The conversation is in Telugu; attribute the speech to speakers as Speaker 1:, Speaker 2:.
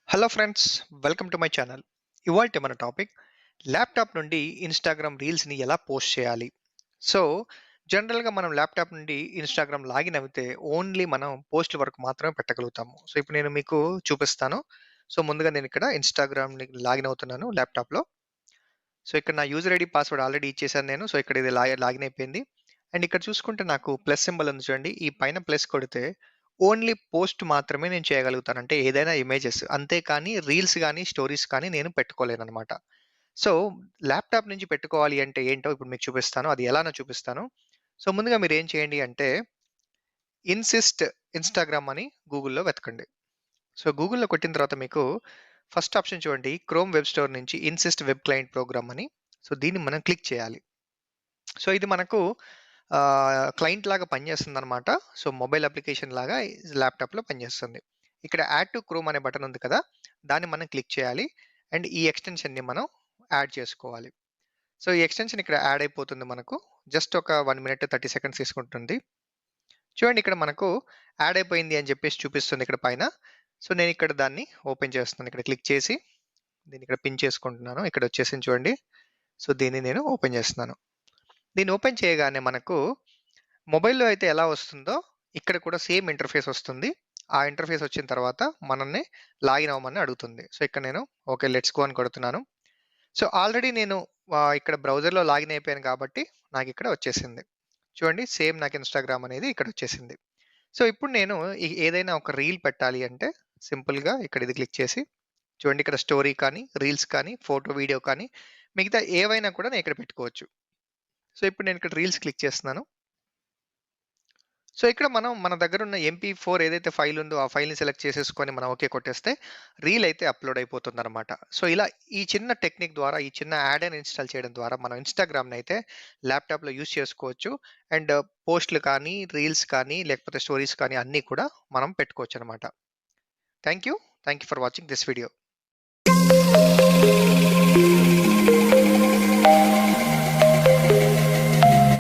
Speaker 1: Hello friends, welcome to my channel. ఇవాల్టి మన టాపిక్ ల్యాప్‌టాప్ నుండి ఇన్‌స్టాగ్రామ్ రీల్స్‌ని ఎలా పోస్ట్ చేయాలి. సో, జనరల్‌గా మనం ల్యాప్‌టాప్ నుండి ఇన్‌స్టాగ్రామ్ లాగిన్ అవుతే ఓన్లీ మనం పోస్ట్‌ల వరకు మాత్రమే పెట్టగలుగుతాము. సో, ఇప్పుడు నేను మీకు చూపిస్తాను. సో, ముందుగా నేను ఇక్కడ ఇన్‌స్టాగ్రామ్‌ని లాగిన్ అవుతున్నాను ల్యాప్‌టాప్‌లో. సో, ఇక్కడ నా యూజర్ ఐడీ, పాస్వర్డ్ ఆల్రెడీ ఇచ్చేసాను నేను. సో, ఇక్కడ ఇది లాగిన్ అయిపోయింది. అండ్ ఇక్కడ చూసుకుంటే నాకు ప్లస్ సింబల్ ఉంది చూడండి. ఈ పైన ప్లస్ కొడితే ఓన్లీ పోస్ట్ మాత్రమే నేను చేయగలుగుతాను. అంటే ఏదైనా ఇమేజెస్. అంతేకానీ రీల్స్ గాని, స్టోరీస్ కానీ నేను పెట్టుకోలేననమాట. సో, ల్యాప్‌టాప్ నుంచి పెట్టుకోవాలి అంటే ఏంటో ఇప్పుడు మీకు చూపిస్తాను. అది ఎలానో చూపిస్తాను. సో, ముందుగా మీరేం చేయండి అంటే ఇన్‌సిస్ట్ ఇన్‌స్టాగ్రామ్ అని గూగుల్‌లో వెతకండి. సో, గూగుల్‌లో కొట్టిన తర్వాత మీకు ఫస్ట్ ఆప్షన్ చూడండి. క్రోమ్ వెబ్ స్టోర్ నుంచి ఇన్‌సిస్ట్ వెబ్ క్లయింట్ ప్రోగ్రామ్ అని. సో, దీన్ని మనం క్లిక్ చేయాలి. సో, ఇది మనకు క్లయింట్ లాగా పనిచేస్తుందనమాట. సో, మొబైల్ అప్లికేషన్ లాగా ల్యాప్‌టాప్‌లో పనిచేస్తుంది. ఇక్కడ యాడ్ టు క్రోమ్ అనే బటన్ ఉంది కదా! దాన్ని మనం క్లిక్ చేయాలి. అండ్ ఈ ఎక్స్‌టెన్షన్‌ని మనం యాడ్ చేసుకోవాలి. సో, ఈ ఎక్స్‌టెన్షన్ ఇక్కడ యాడ్ అయిపోతుంది మనకు. జస్ట్ ఒక 1 మినిట్ 30 సెకండ్స్ తీసుకుంటుంది. చూడండి ఇక్కడ మనకు యాడ్ అయిపోయింది అని చెప్పేసి చూపిస్తుంది ఇక్కడ పైన. సో, నేనిక్కడ దాన్ని ఓపెన్ చేస్తున్నాను. ఇక్కడ క్లిక్ చేసి దీన్ని ఇక్కడ పిన్ చేసుకుంటున్నాను. ఇక్కడ వచ్చేసింది చూడండి. సో, దీన్ని నేను ఓపెన్ చేస్తున్నాను. దీన్ని ఓపెన్ చేయగానే మనకు మొబైల్‌లో అయితే ఎలా వస్తుందో, ఇక్కడ కూడా సేమ్ ఇంటర్‌ఫేస్ వస్తుంది. ఆ ఇంటర్‌ఫేస్ వచ్చిన తర్వాత మనల్ని లాగిన్ అవ్వమని అడుగుతుంది. సో, ఇక్కడ నేను ఓకే. లెట్స్ గో అని కొడుతున్నాను. సో, ఆల్రెడీ నేను ఇక్కడ బ్రౌజర్‌లో లాగిన్ అయిపోయాను కాబట్టి నాకిక్కడ వచ్చేసింది. చూడండి సేమ్ నాకు ఇన్‌స్టాగ్రామ్ అనేది ఇక్కడ వచ్చేసింది. సో, ఇప్పుడు నేను ఏదైనా ఒక రీల్ పెట్టాలి అంటే సింపుల్‌గా ఇక్కడ ఇది క్లిక్ చేసి చూడండి ఇక్కడ స్టోరీ కానీ, రీల్స్ కానీ, ఫోటో, వీడియో కానీ మిగతా ఏవైనా కూడా నేను ఇక్కడ పెట్టుకోవచ్చు. సో, ఇప్పుడు నేను ఇక్కడ రీల్స్ క్లిక్ చేస్తున్నాను. సో, ఇక్కడ మనం మన దగ్గరున్న MP4 ఏదైతే ఫైల్ ఉందో, ఆ ఫైల్‌ని సెలెక్ట్ చేసేసుకొని మనం ఓకే కొట్టేస్తే రీల్ అయితే అప్‌లోడ్ అయిపోతుందనమాట. సో, ఇలా ఈ చిన్న టెక్నిక్ ద్వారా, ఈ చిన్న యాడ్ అని ఇన్‌స్టాల్ చేయడం ద్వారా మనం ఇన్‌స్టాగ్రామ్‌ని అయితే ల్యాప్‌టాప్‌లో యూజ్ చేసుకోవచ్చు. అండ్ పోస్ట్‌లు కానీ, రీల్స్ కానీ, లేకపోతే స్టోరీస్ కానీ అన్నీ కూడా మనం పెట్టుకోవచ్చనమాట. Thank you. Thank you for watching this video.